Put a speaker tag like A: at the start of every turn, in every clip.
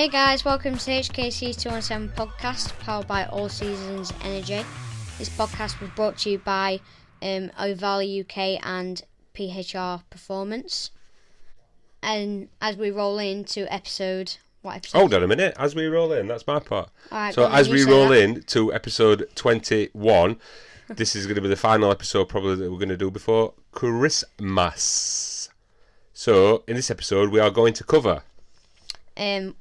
A: Hey guys, welcome to HKC 217 podcast, powered by All Seasons Energy. This podcast was brought to you by Ohvale UK and PHR Performance. And as we roll into what episode?
B: Hold on a minute, as we roll in, that's my part.
A: Right,
B: so as we roll in to episode 21, this is going to be the final episode probably that we're going to do before Christmas. So in this episode we are going to cover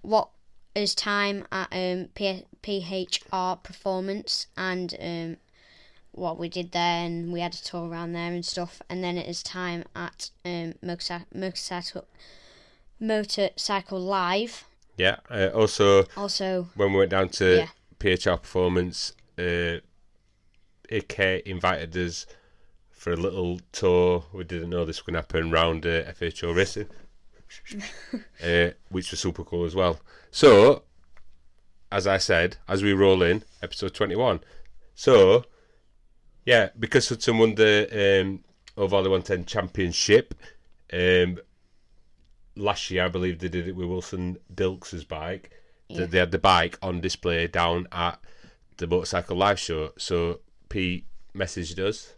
A: what is time at PHR Performance and what we did there, and we had a tour around there and stuff, and then it is time at Motorcycle Live.
B: Yeah, also when we went down to PHR Performance, AK invited us for a little tour. We didn't know this was going to happen round FHO Racing, which was super cool as well. So, as I said, as we roll in, episode 21. So, yeah, because Hudson won the Ohvale 110 Championship, last year I believe they did it with Wilson Dilks' bike. Yeah. They had the bike on display down at the Motorcycle Live show. So, Pete messaged us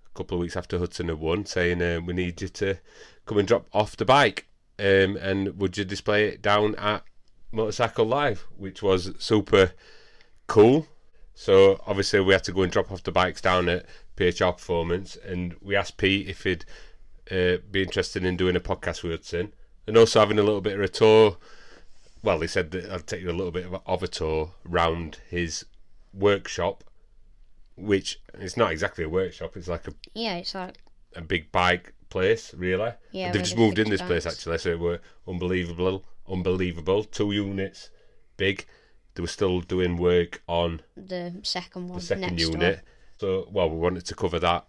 B: a couple of weeks after Hudson had won, saying we need you to come and drop off the bike, and would you display it down at Motorcycle Live, which was super cool. So obviously we had to go and drop off the bikes down at PHR Performance, and we asked Pete if he'd be interested in doing a podcast with Hudson and also having a little bit of a tour. Well, he said that I'd take you a little bit of a tour round his workshop, which it's not exactly a workshop. It's like a big bike place, really. Yeah, they've just moved in this place actually, so it were unbelievable. 2 units big. They were still doing work on
A: the second one,
B: the second unit. So, we wanted to cover that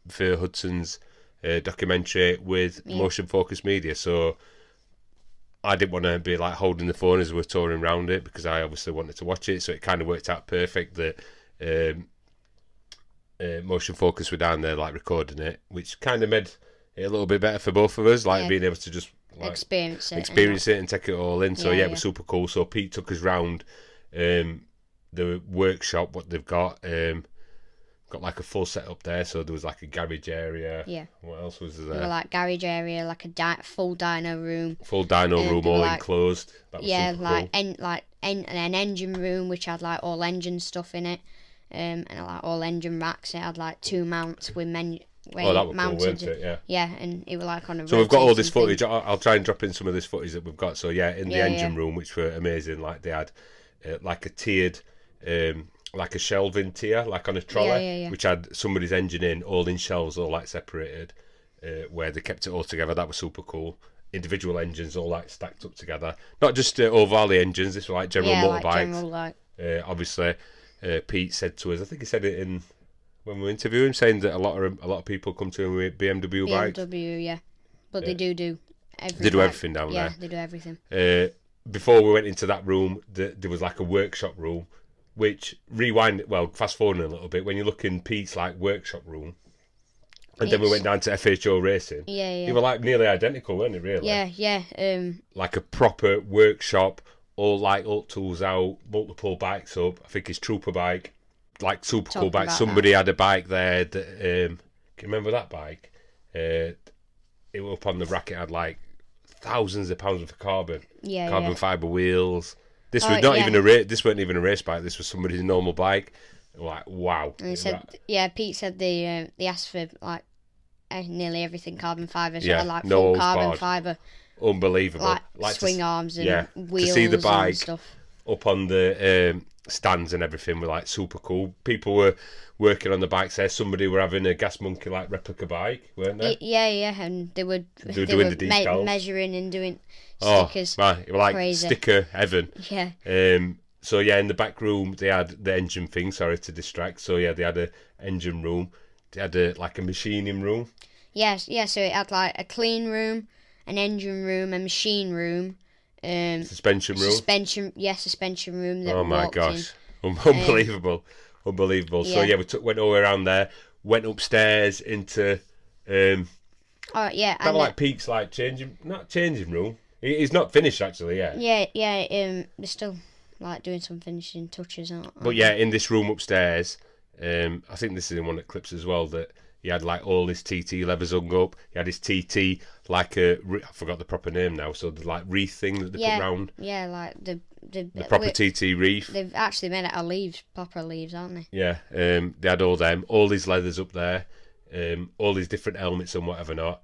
B: for Hudson's documentary with Motion Focus Media. So I didn't want to be like holding the phone as we were touring around it, because I obviously wanted to watch it. So it kind of worked out perfect that Motion Focus were down there like recording it, which kind of made it a little bit better for both of us, being able to just
A: experience it
B: and take it all in. So it was super cool. So Pete took us round the workshop, what they've got like a full setup there. So there was like a garage area. Yeah. What else was there?
A: There were like garage area, like a full dyno room.
B: Full dyno room, all enclosed. That was super
A: cool. An engine room which had like all engine stuff in it, and like all engine racks. It had like 2 mounts with menu.
B: That was cool, weren't it?
A: Yeah, and it was like on a.
B: So we've got all this footage. I'll try and drop in some of this footage that we've got. So in the engine room, which were amazing. Like they had like a tiered, like a shelving tier, like on a trolley, which had somebody's engine all in shelves, all like separated, where they kept it all together. That was super cool. Individual engines all like stacked up together. Not just Ohvale engines. This were like general motorbikes. Obviously, Pete said to us. I think he said it in. When we interview him, saying that a lot of people come to him with BMW bikes.
A: BMW, yeah. But they do everything.
B: They do everything down there.
A: Yeah, they do everything.
B: Before we went into that room, there was like a workshop room, which fast forwarding a little bit, when you look in Pete's like workshop room, and then we went down to FHO Racing.
A: Yeah.
B: They were like nearly identical, weren't they, really?
A: Yeah.
B: Like a proper workshop, all like tools out, multiple bikes up. I think his Trooper bike. Like super cool bike. Somebody had a bike there that can you remember that bike? It was up on the rack. It had like thousands of pounds of carbon fibre wheels. This was not even a race. This wasn't even a race bike. This was somebody's normal bike. Like wow.
A: And he said, Pete said they asked for like nearly everything carbon fibre. So like full carbon fibre.
B: Unbelievable.
A: Like swing arms and wheels
B: to see the bike
A: and stuff
B: up on the stands and everything were like super cool. People were working on the bikes there. Somebody were having a Gas Monkey like replica bike, weren't they?
A: And they were
B: doing the decals,
A: measuring and doing stickers.
B: It was like crazy. Sticker heaven.
A: Yeah.
B: So in the back room they had the engine thing. Sorry to distract. So they had a engine room. They had a machining room.
A: Yes. So it had like a clean room, an engine room, a machine room.
B: Suspension room.
A: Suspension room.
B: Oh my gosh, unbelievable. So we went all around there, went upstairs into
A: Oh yeah,
B: kind of like Pete's like changing room. He's not finished actually, yeah.
A: They're still like doing some finishing touches, aren't they?
B: But yeah, in this room upstairs, I think this is in one of the clips as well, that he had like all his TT levers hung up. He had his TT like I forgot the proper name now. So the like wreath thing that they put round.
A: Yeah, like the
B: proper TT wreath.
A: They've actually made it leaves, proper leaves, aren't they?
B: Yeah, they had all them, all these leathers up there, all these different helmets and whatever not.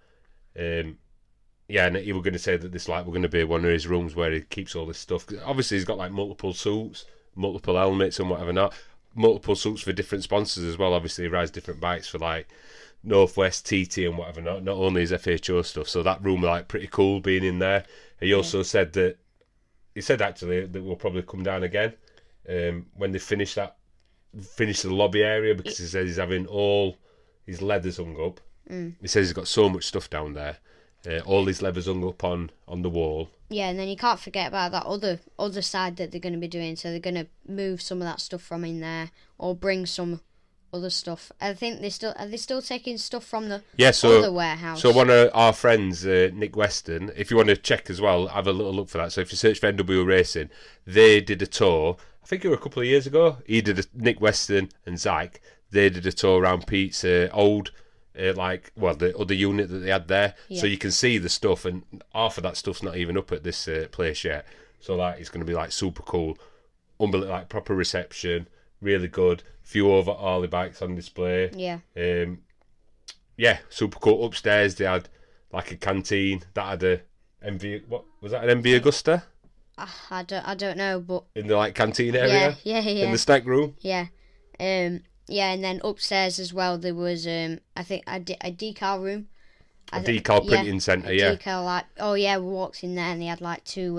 B: Yeah, and you were going to say that this like we're going to be one of his rooms where he keeps all this stuff. Obviously, he's got like multiple suits, multiple helmets and whatever not. Multiple suits for different sponsors as well. Obviously, he rides different bikes for like Northwest, TT and whatever not. Not only his FHO stuff. So that room like pretty cool being in there. He also said that actually that we'll probably come down again when they finish the lobby area, because he says he's having all his leathers hung up. He says he's got so much stuff down there. All these levers hung up on the wall.
A: Yeah, and then you can't forget about that other side that they're going to be doing. So they're going to move some of that stuff from in there, or bring some other stuff. I think they still taking stuff from the other warehouse. So
B: one of our friends, Nick Weston, if you want to check as well, have a little look for that. So if you search for NW Racing, they did a tour. I think it was a couple of years ago. Nick Weston and Zyke. They did a tour around Pete's old. The other unit that they had there, so you can see the stuff, and half of that stuff's not even up at this place yet. So like, it's going to be like super cool, unbelievable, like proper reception, really good. Few Ohavle bikes on display. Super cool. Upstairs they had like a canteen that had a MV. What was that? An MV Augusta?
A: I don't know, but
B: in the like canteen area.
A: Yeah.
B: In the snack room.
A: Yeah. Yeah, and then upstairs as well there was I think a decal room.
B: A decal printing centre,
A: Decal, like, we walked in there and they had like two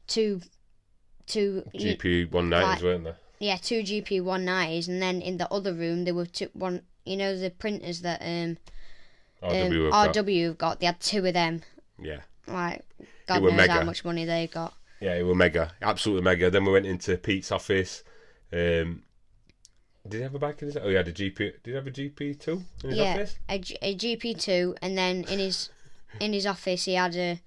B: GP190s, weren't there?
A: Yeah, two GP190s, and then in the other room there were the printers that RW have got. They had two of them.
B: Yeah.
A: Like, God knows mega. How much money they got.
B: Yeah, it was mega, absolutely mega. Then we went into Pete's office. Did he have a bike in his? Oh, he had a GP. Did he have a GP2 in his office?
A: A GP2, and then in his office he had a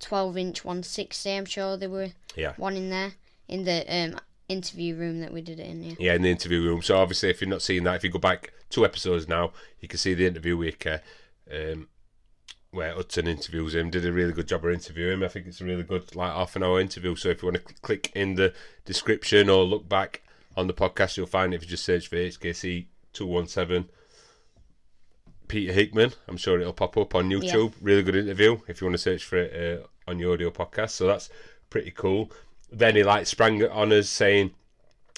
A: 12-inch 160. I'm sure there were one in there in the interview room that we did it in.
B: Yeah, in the interview room. So obviously, if you're not seeing that, if you go back 2 episodes now, you can see the interview with where Hudson interviews him. Did a really good job of interviewing him. I think it's a really good like half-an-hour interview. So if you want to click in the description or look back on the podcast, you'll find it if you just search for HKC 217 Peter Hickman. I'm sure it'll pop up on YouTube. Yeah. Really good interview if you want to search for it on your audio podcast. So that's pretty cool. Then he like sprang on us saying,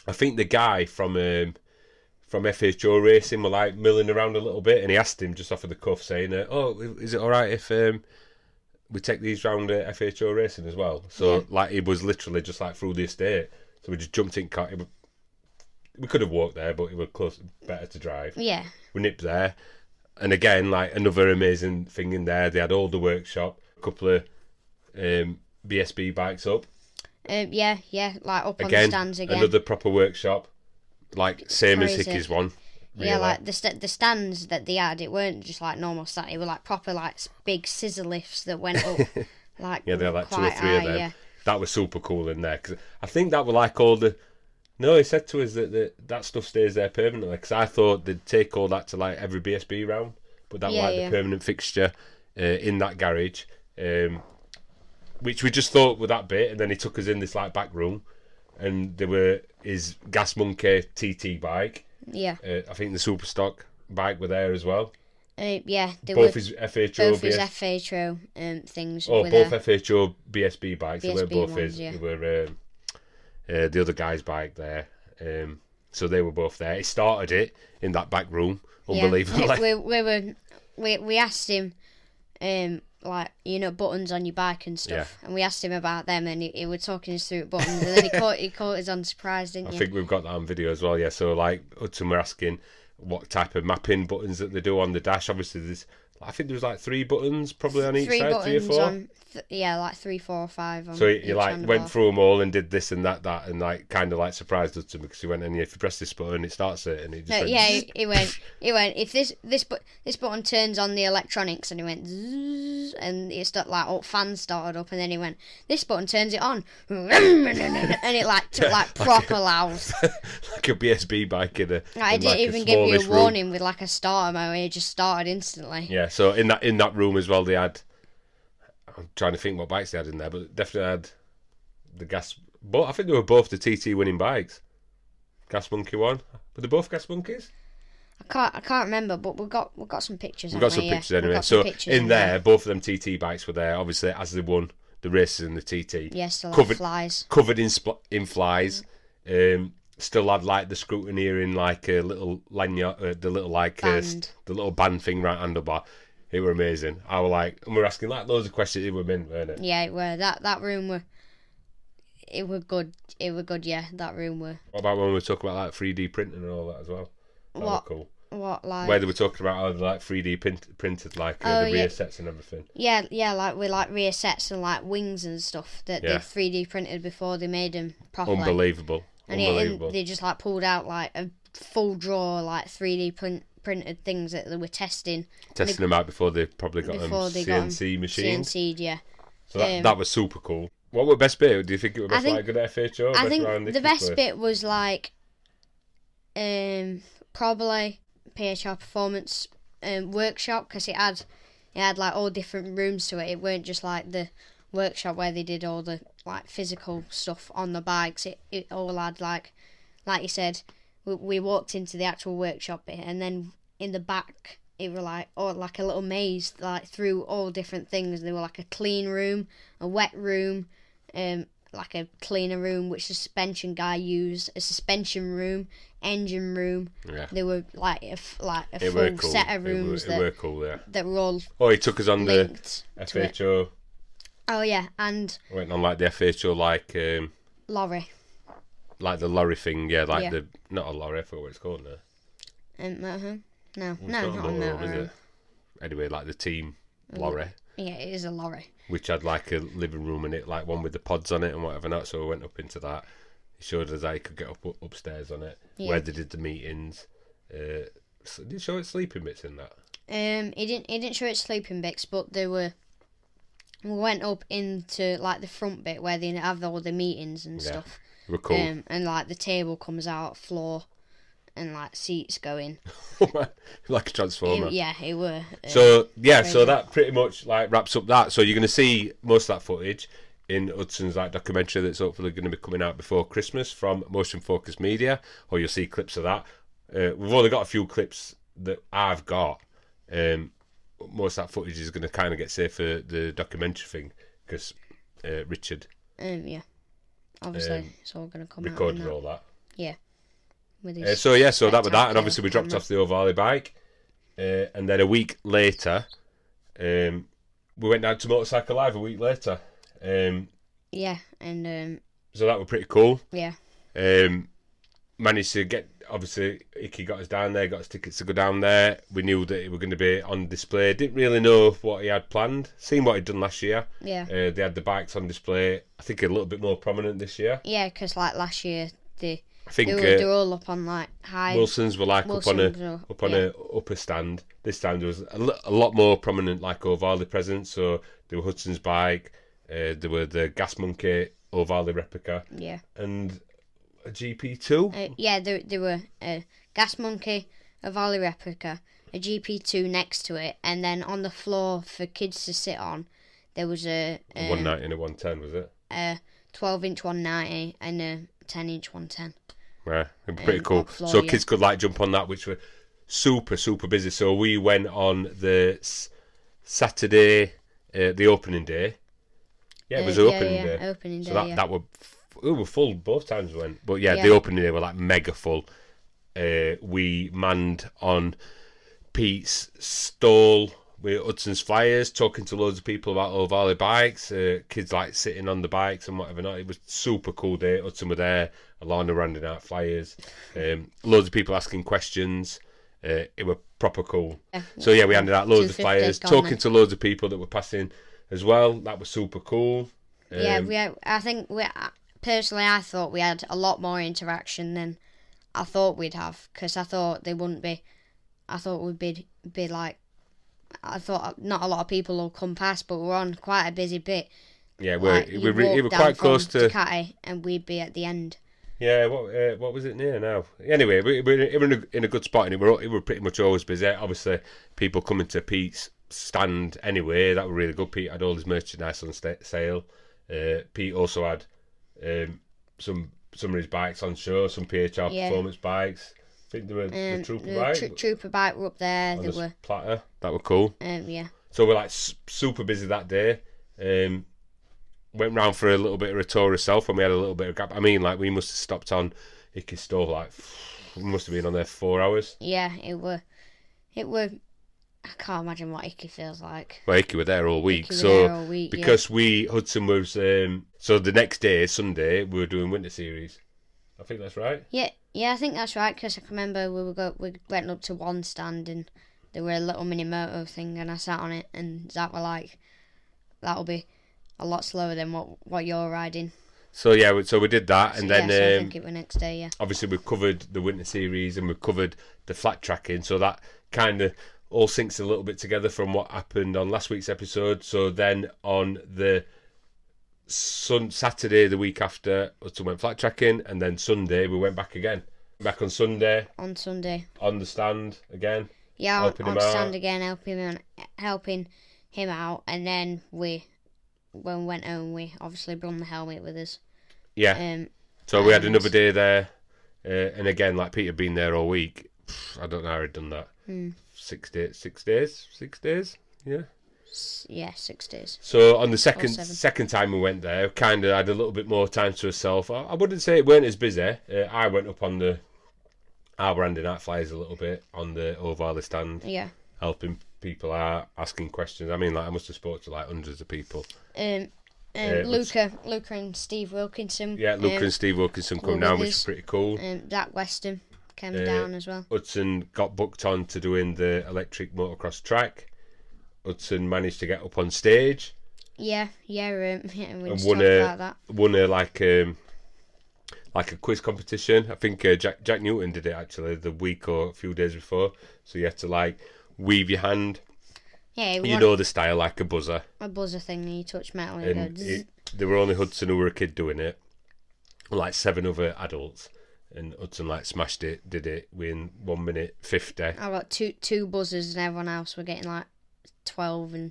B: I think the guy from FHO Racing were like milling around a little bit, and he asked him just off of the cuff saying, is it alright if we take these round FHO Racing as well? So like it was literally just like through the estate. So we just jumped in car. We could have walked there, but it was close, better to drive.
A: Yeah.
B: We nipped there. And again, like another amazing thing in there. They had all the workshop, a couple of BSB bikes up.
A: Like up again, on the stands again.
B: Another proper workshop, like same as Hickey's one.
A: Really. Yeah, like the stands that they had, it weren't just like normal stand. It were like proper like big scissor lifts that went up. Like
B: they had like 2 or 3
A: high,
B: of them. Yeah. That was super cool in there, because I think that were like all the. No, he said to us that stuff stays there permanently, because I thought they'd take all that to like every BSB round, but that was like the permanent fixture in that garage, which we just thought were that bit, and then he took us in this like back room, and there were his Gas Monkey TT bike.
A: Yeah.
B: I think the Super Stock bike were there as well.
A: Both
B: his FHO.
A: Both his FHO things.
B: Oh,
A: were
B: both
A: there.
B: FHO BSB bikes.
A: BSB
B: they were both
A: ones,
B: his. They were the other guy's bike there. So they were both there. He started it in that back room. Unbelievably.
A: We asked him, buttons on your bike and stuff, and we asked him about them, and he was talking us through buttons, and then he caught us unsurprised, didn't you?
B: I think we've got that on video as well. Yeah. So like Hudson were asking what type of mapping buttons that they do on the dash. Obviously, I think there was like 3 buttons probably on each
A: Three
B: side, 3 or
A: buttons
B: 4.
A: on, like 3, 4, or 5 on
B: So
A: each
B: he like
A: handlebar.
B: went through them all and did this and that, and like kind of like surprised us because he went, and if you press this button, it starts it, and he just
A: No,
B: went,
A: yeah, he went. If this button turns on the electronics, and he went, zzz, and it started like all fans started up, and then he went, this button turns it on, and it like took like proper loud.
B: like a BSB bike in a.
A: I
B: in
A: didn't
B: like
A: even give you a
B: room.
A: warning with like a starter mode. It just started instantly.
B: Yeah, so in that room as well, they had. I'm trying to think what bikes they had in there, but definitely had the gas. But I think they were both the TT winning bikes. Gas Monkey one. Were they both Gas Monkeys?
A: I can't remember, but we've got some pictures.
B: We've got some pictures anyway. So in there, both of them TT bikes were there. Obviously, as they won the races in the TT.
A: Yeah, still
B: covered,
A: had flies.
B: Covered in flies. Still had like the scrutineer in like a little lanyard, the little like
A: Band.
B: The little band thing right handlebar. It were amazing. I was like, and we're asking like loads of questions. It were mint, weren't it?
A: Yeah, it were. That room were. It were good. It were good. Yeah, that room were.
B: What about when we talk about like 3D printing and all that as well? That was cool.
A: What like?
B: Where they were talking about how they like 3D printed like the rear sets and everything.
A: Yeah, like with like rear sets and like wings and stuff that they 3D printed before they made them properly.
B: Unbelievable.
A: And they just like pulled out like a full drawer like 3D printed things that they were testing
B: them out before they probably got them CNC machines.
A: CNC'd, yeah.
B: So that was super cool. What were best bit? Do you think it was best like good at FHO?
A: I think the best bit was like probably PHR Performance workshop, because it had like all different rooms to it. It weren't just like the workshop where they did all the like physical stuff on the bikes. It all had like you said, we walked into the actual workshop bit, and then in the back it were like like a little maze like through all different things. There were like a clean room, a wet room, like a cleaner room which the suspension guy used, a suspension room, engine room.
B: Yeah.
A: There were like a
B: it
A: full
B: cool.
A: set of rooms
B: it were cool, yeah.
A: that were all
B: he took us on the FHO.
A: Oh yeah, and
B: went on like the FHO like
A: lorry.
B: Like the lorry thing, yeah, like the not a lorry, I forgot what it's called now.
A: Motorhome? No,
B: not
A: a motorhome.
B: Is it? Anyway, like the team lorry.
A: Yeah, it is a lorry.
B: Which had like a living room in it, like one with the pods on it and whatever not. So we went up into that. He showed us how you could get upstairs on it, where they did the meetings. Did he show it sleeping bits in that?
A: He didn't show it sleeping bits, but there were. We went up into like the front bit where they have all the meetings and stuff.
B: They were cool.
A: And like the table comes out, floor, and like seats going.
B: Like a transformer.
A: It were.
B: So that pretty much like wraps up that. So you're going to see most of that footage in Hudson's like documentary that's hopefully going to be coming out before Christmas from Motion Focus Media, or you'll see clips of that. We've only got a few clips that I've got. Most of that footage is going to kind of get saved for the documentary thing because Richard.
A: Obviously, it's all going to come
B: recorded
A: out.
B: All that.
A: Yeah.
B: So that was that, and obviously we dropped off the Ohavle bike, and then a week later, we went down to Motorcycle Live a week later.
A: And
B: so that was pretty cool.
A: Yeah.
B: Managed to get, obviously Icky got us down there, got us tickets to go down there. We knew that it were going to be on display. Didn't really know what he had planned. Seen what he'd done last year.
A: Yeah.
B: They had the bikes on display. I think a little bit more prominent this year.
A: Yeah, because like last year they
B: were
A: all up on like high.
B: Wilson's were like up on a upper stand. This time there was a lot more prominent like Ohavle presence. So there were Hudson's bike. There were the Gas Monkey Ohavle replica.
A: Yeah.
B: And a GP2.
A: There were a Gas Monkey Ohavle replica, a GP2 next to it, and then on the floor for kids to sit on, there was a
B: 190 and a 110, was it?
A: A 12-inch 190 and a 10-inch 110.
B: Yeah, it was pretty cool. Floor, so kids could like jump on that, which were super busy. So we went on the Saturday, the opening day. Yeah, it was the opening day.
A: Opening day.
B: So that we were full both times we went, but the opening day were like mega full. We manned on Pete's stall with Hudson's Flyers, talking to loads of people about Ohavle bikes, kids like sitting on the bikes and whatever not. It was super cool day. Hudson were there, Alana handing out flyers, loads of people asking questions. it were proper cool.
A: Yeah.
B: So yeah, we handed out loads of
A: 250
B: flyers,
A: gone
B: talking
A: then.
B: to loads of people that were passing as well. That was super cool.
A: I think personally, I thought we had a lot more interaction than I thought we'd have, because I thought they wouldn't be. I thought we'd be like. I thought not a lot of people will come past, but we're on quite a busy bit.
B: Yeah,
A: like,
B: we were quite close to
A: Ducati, and we'd be at the end.
B: Yeah, what was it near now? Anyway, we're in a good spot, and it were pretty much always busy. Obviously, people coming to Pete's stand anyway. That were really good. Pete had all his merchandise on sale. Pete also had some of his bikes on show, some PHR Performance bikes. I think there were the Trooper bike.
A: Trooper bike were up there.
B: They were platter. That were cool.
A: Yeah.
B: So we're like super busy that day. Went round for a little bit of a tour ourselves, and we had a little bit of gap. I mean, like, we must have stopped on Icky's store, like, we must have been on there for 4 hours.
A: Yeah, it were. I can't imagine what Icky feels like.
B: Well, Icky were there all week. Because Hudson was, so the next day, Sunday, we were doing Winter Series. I think that's right.
A: Yeah, I think that's right, because I can remember we went up to one stand, and there were a little mini moto thing, and I sat on it, and Zach were like, that'll be a lot slower than what you're riding.
B: So yeah, so we did that, and then
A: I think it was next day. Yeah.
B: Obviously, we've covered the Winter Series, and we've covered the flat tracking, so that kind of all syncs a little bit together from what happened on last week's episode. So then on the Saturday, the week after, Hudson went flat tracking, and then Sunday we went back again. Back on Sunday.
A: On Sunday.
B: On the stand again.
A: Yeah, on the stand again, helping him out, and then when we went home, we obviously brought the helmet with us.
B: Yeah. So we had another day there, and again, like Peter had been there all week. I don't know how he'd done that. 6 days. 6 days. Yeah.
A: Yeah, 6 days.
B: So on the second time we went there, kind of had a little bit more time to ourselves. I wouldn't say it weren't as busy. I went up on our handing out flyers a little bit on the Ohavle stand.
A: Yeah.
B: Helping people out, asking questions. I mean, like, I must have spoke to like hundreds of people.
A: Luca and Steve Wilkinson.
B: Yeah, Luca and Steve Wilkinson come down, which is pretty cool.
A: Zach Weston came down as well.
B: Hudson got booked on to doing the electric motocross track. Hudson managed to get up on stage.
A: Yeah, we just talked about that.
B: Won a like a quiz competition. I think Jack Newton did it actually the week or a few days before. So you had to like weave your hand.
A: Yeah,
B: you know the style, like a buzzer.
A: A buzzer thing, and you touch metal.
B: And there were only Hudson who were a kid doing it, like 7 other adults, and Hudson like smashed it, did it within 1 minute 50. I
A: got two buzzers, and everyone else were getting like 12 and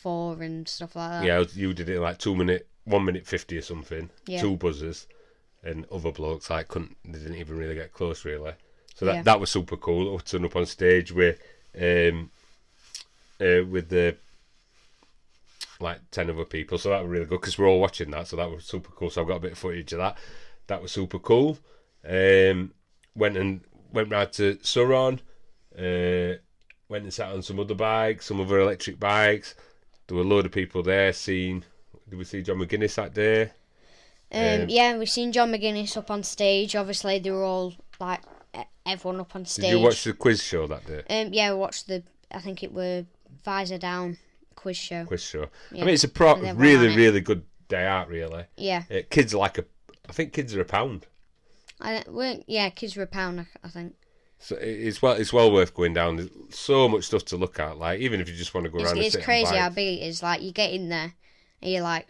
A: 4 and stuff like that.
B: Yeah, you did it like 1 minute 50 or something. Yeah. 2 buzzers, and other blokes like they didn't even really get close really. So that was super cool. Hudson up on stage with the like 10 other people, so that was really good because we're all watching that, so that was super cool. So I've got a bit of footage of that was super cool. Went round to Surron, went and sat on some other electric bikes. There were a load of people there. Did we see John McGuinness that day?
A: Yeah, we've seen John McGuinness up on stage. Obviously they were all like everyone up on stage.
B: Did you watch the quiz show that day?
A: Yeah, we watched I think it were Visor Down quiz show.
B: Yeah. I mean, it's a really good day out, really.
A: Yeah.
B: Kids are I think kids are £1.
A: Kids are £1, I think.
B: So it's well worth going down. There's so much stuff to look at. Like, even if you just want to go around.
A: It's crazy how big it is. Like, you get in there and you're like,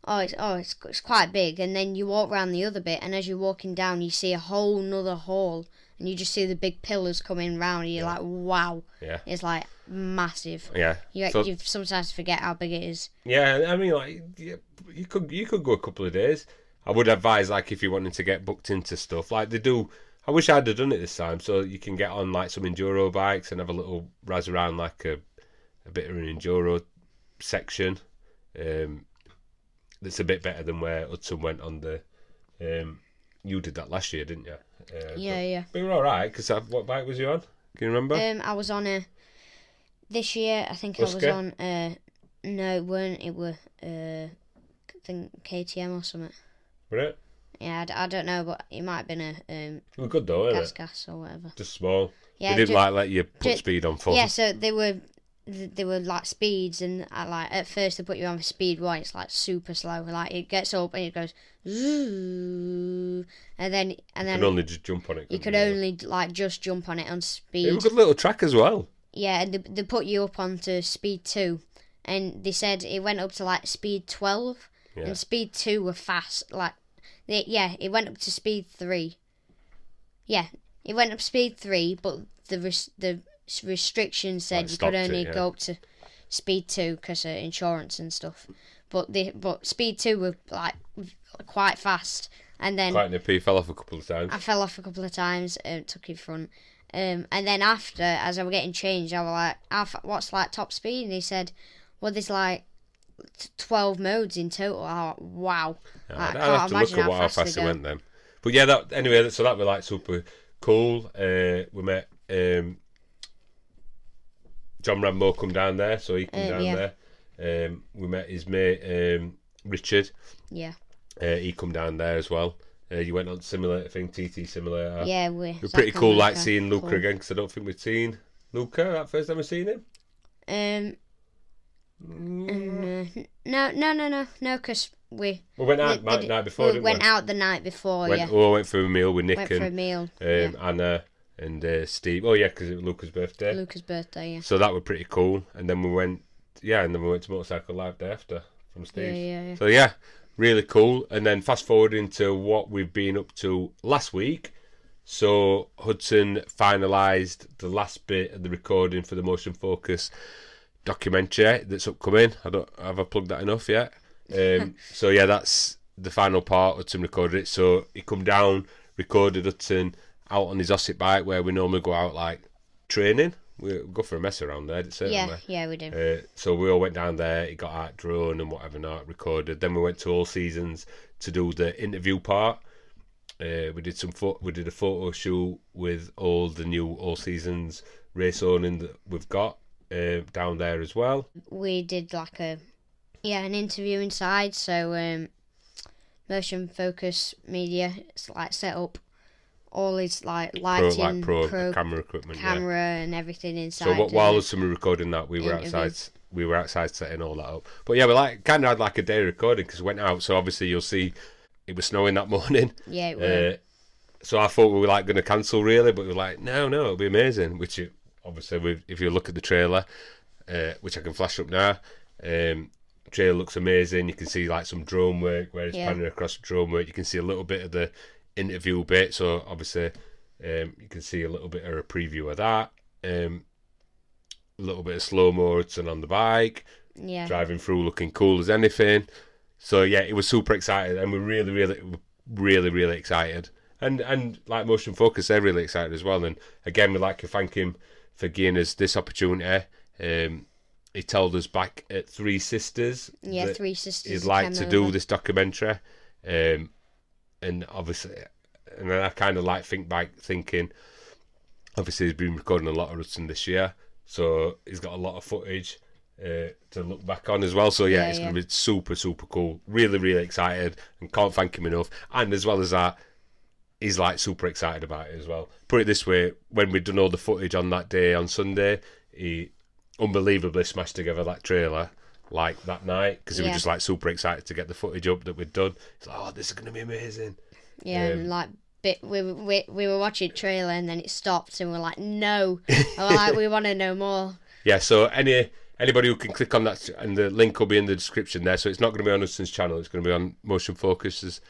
A: it's quite big, and then you walk around the other bit, and as you're walking down, you see a whole nother hall, and you just see the big pillars coming round, and you're like, wow.
B: Yeah.
A: It's like massive.
B: Yeah.
A: You sometimes forget how big it is.
B: Yeah, I mean, like, you could go a couple of days. I would advise, like, if you're wanting to get booked into stuff, like they do. I wish I'd have done it this time, so you can get on like some enduro bikes and have a little razz around, like a bit of an enduro section. That's a bit better than where Hudson went on the. You did that last year, didn't you?
A: Yeah.
B: But you were all right, because what bike was you on? Can you remember?
A: I was on this year. I think Husky? I was on. No, it weren't. It were. I think KTM or something.
B: Were it?
A: Yeah, I don't know, but it might have been a
B: It was good though, wasn't it?
A: gas or whatever.
B: Just small.
A: Yeah,
B: They didn't let you put speed on full.
A: Yeah, so they were like speeds, and like at first they put you on for speed 1. It's like super slow. Like it gets up and it goes zoo, and then
B: you can only just jump on it.
A: You could only like just jump on it on speed.
B: It was a good little track as well.
A: Yeah, and they put you up onto speed 2, and they said it went up to like speed 12, and speed 2 were fast. Like, it went up to speed 3. Yeah, it went up to speed 3, but the restriction said you could only go up to speed 2 because of insurance and stuff. But speed 2 were like quite fast, and then
B: Quite nippy. Fell off a couple of times.
A: I fell off a couple of times. Took in front. And then after, as I was getting changed, I was like, what's like top speed? And he said, well, there's like 12 modes in total. I was like, wow.
B: I'd have to look at how fast it went then. But yeah, so that was like super cool. We met John Rambo come down there, so he came down there. We met his mate Richard.
A: Yeah.
B: He come down there as well. You went on simulator thing, TT simulator.
A: Yeah, we're
B: pretty cool, like seeing Luca again, because I don't think we'd seen Luca that first time we've seen him.
A: No, because we
B: went out the night before.
A: We went out the night before.
B: Went for a meal with Nick
A: for a meal.
B: Anna and Steve. Oh yeah, because it was Luca's birthday.
A: Yeah.
B: So that was pretty cool. And then we went to Motorcycle Live day after from Steve.
A: Yeah.
B: So yeah. Really cool. And then fast forwarding to what we've been up to last week. So Hudson finalised the last bit of the recording for the Motion Focus documentary that's upcoming. Have I plugged that enough yet? So yeah, that's the final part. Hudson recorded it. So he come down, recorded Hudson out on his Ossett bike where we normally go out like training. We go for a mess around there, certainly.
A: Yeah, we do.
B: So we all went down there. He got out drone and whatever not recorded. Then we went to All Seasons to do the interview part. We did a photo shoot with all the new All Seasons race owning that we've got down there as well.
A: We did like an interview inside. So Motion Focus Media, it's like set up all his like lighting,
B: pro camera equipment,
A: and everything inside.
B: So while we were recording that, we were outside. We were outside setting all that up. But yeah, we kind of had like a day recording because we went out. So obviously you'll see it was snowing that morning.
A: Yeah, it was.
B: So I thought we were like going to cancel really, but we were like, no, it'll be amazing. Which obviously, if you look at the trailer, which I can flash up now, trailer looks amazing. You can see like some drone work where it's panning across the drone work. You can see a little bit of the interview bit, so obviously you can see a little bit of a preview of that, a little bit of slow-mo Hudson on the bike, driving through looking cool as anything. So yeah, it was super excited, and we're really excited, and like Motion Focus, they're really excited as well. And again, we'd like to thank him for giving us this opportunity. He told us back at Three Sisters
A: Three Sisters
B: he'd like to do this documentary. And obviously, and then I kind of like thinking, obviously he's been recording a lot of Hudson this year, so he's got a lot of footage to look back on as well. So yeah, it's going to be super cool. Really excited, and can't thank him enough. And as well as that, he's like super excited about it as well. Put it this way, when we'd done all the footage on that day on Sunday, he unbelievably smashed together that trailer like that night, because he was just like super excited to get the footage up that we'd done. He's like, oh, this is going to be amazing.
A: Yeah, and like we were watching the trailer and then it stopped and we're like, no. We want to know more. Yeah,
B: so anybody who can click on that, and the link will be in the description there. So it's not going to be on Hudson's channel, it's going to be on Motion Focus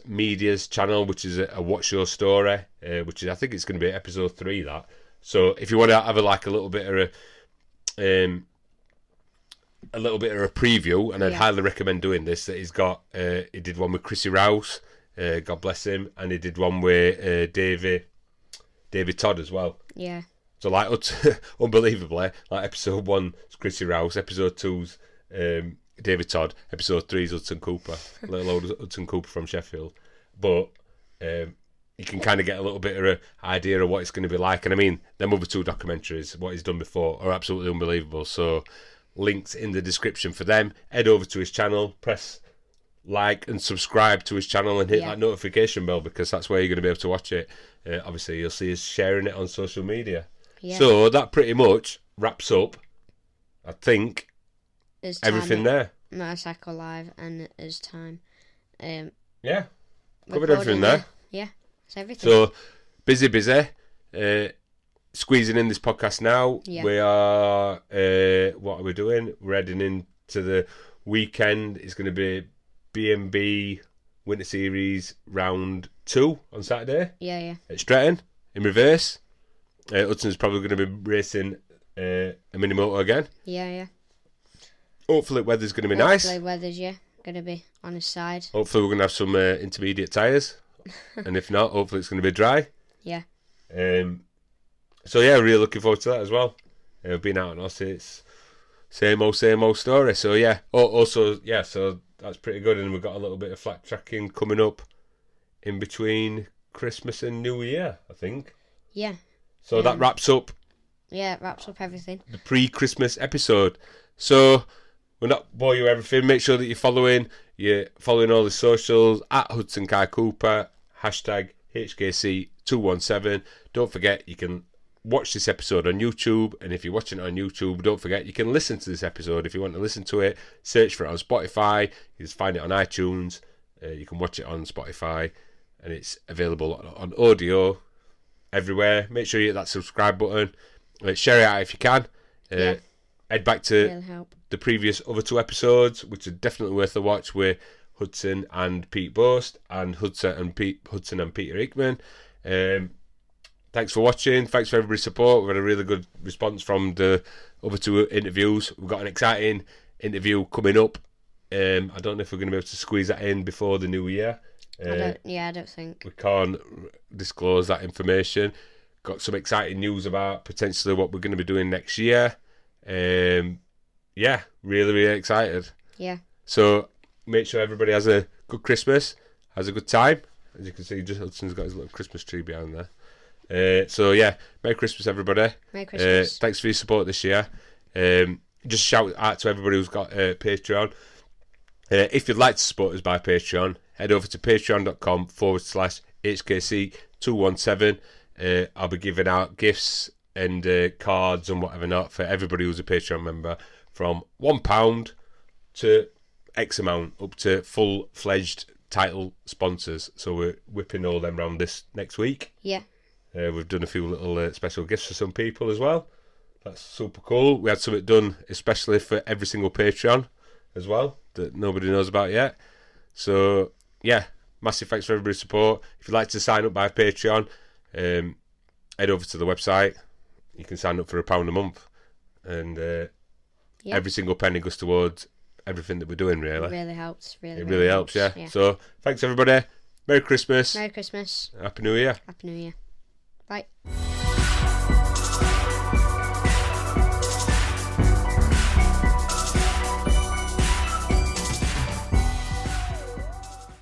B: Media's channel, which is a Watch Your Story, which is, I think it's going to be episode 3 that. So if you want to have a little bit of a preview, and I'd highly recommend doing this. That he did one with Chrissy Rouse, God bless him, and he did one with David Todd as well.
A: Yeah.
B: So like unbelievably, like episode 1 is Chrissy Rouse, episode 2's David Todd, episode 3 is Hudson Cooper, little old Hudson Cooper from Sheffield. But you can kind of get a little bit of an idea of what it's going to be like. And I mean, them other 2 documentaries, what he's done before, are absolutely unbelievable. So links in the description for them. Head over to his channel, press like and subscribe to his channel and hit
A: Yeah.
B: that notification bell, because that's where you're going to be able to watch it. Obviously, you'll see us sharing it on social media.
A: Yeah.
B: So that pretty much wraps up, I think,
A: There's time
B: everything
A: at
B: there.
A: Motorcycle Live, and there's time.
B: Yeah, covered
A: Recording
B: everything there.
A: Yeah, it's everything.
B: So busy. Squeezing in this podcast now.
A: Yeah.
B: We are. What are we doing? We're heading into the weekend. It's going to be B&B Winter Series round 2 on Saturday
A: Yeah.
B: at Stretton in reverse. Hudson's probably going to be racing a mini motor again.
A: Yeah.
B: Hopefully, weather's going to be nice.
A: Hopefully weather's going to be on his side.
B: Hopefully, we're going to have some intermediate tyres, and if not, hopefully it's going to be dry.
A: Yeah.
B: So yeah, really looking forward to that as well. Being out on us, it's same old story. So yeah. So that's pretty good, and we've got a little bit of flat tracking coming up in between Christmas and New Year, I think.
A: Yeah.
B: So that wraps up.
A: Yeah, it wraps up everything.
B: The pre-Christmas episode. So we'll not bore you with everything. Make sure that you're following all the socials at Hudson Kai Cooper, hashtag HKC217. Don't forget, you can watch this episode on YouTube, and if you're watching it on YouTube, don't forget you can listen to this episode. If you want to listen to it, search for it on Spotify. You can find it on iTunes. You can watch it on Spotify, and it's available on audio everywhere. Make sure you hit that subscribe button. Share it out if you can. Head back to the previous other 2 episodes, which are definitely worth a watch, with Hudson and Pete Boast, and Hudson and Peter Hickman. Thanks for watching. Thanks for everybody's support. We've had a really good response from the other 2 interviews. We've got an exciting interview coming up. I don't know if we're going to be able to squeeze that in before the new year.
A: I don't think.
B: We can't disclose that information. Got some exciting news about potentially what we're going to be doing next year. Really excited. Yeah. So make sure everybody has a good Christmas, has a good time. As you can see, Hudson's got his little Christmas tree behind there. Merry Christmas, everybody.
A: Merry Christmas.
B: Thanks for your support this year. Just shout out to everybody who's got Patreon. If you'd like to support us by Patreon, head over to patreon.com/HKC217. I'll be giving out gifts and cards and whatever not for everybody who's a Patreon member, from £1 to X amount, up to full-fledged title sponsors. So we're whipping all them round this next week.
A: Yeah.
B: We've done a few little special gifts for some people as well. That's super cool. We had something done especially for every single Patreon as well that nobody knows about yet. So yeah, massive thanks for everybody's support. If you'd like to sign up by Patreon, head over to the website. You can sign up for £1 a month, and every single penny goes towards everything that we're doing. Really,
A: it really helps.
B: It really helps. Yeah. So thanks everybody. Merry Christmas.
A: Merry Christmas.
B: Happy New Year.
A: Happy New Year. Bye.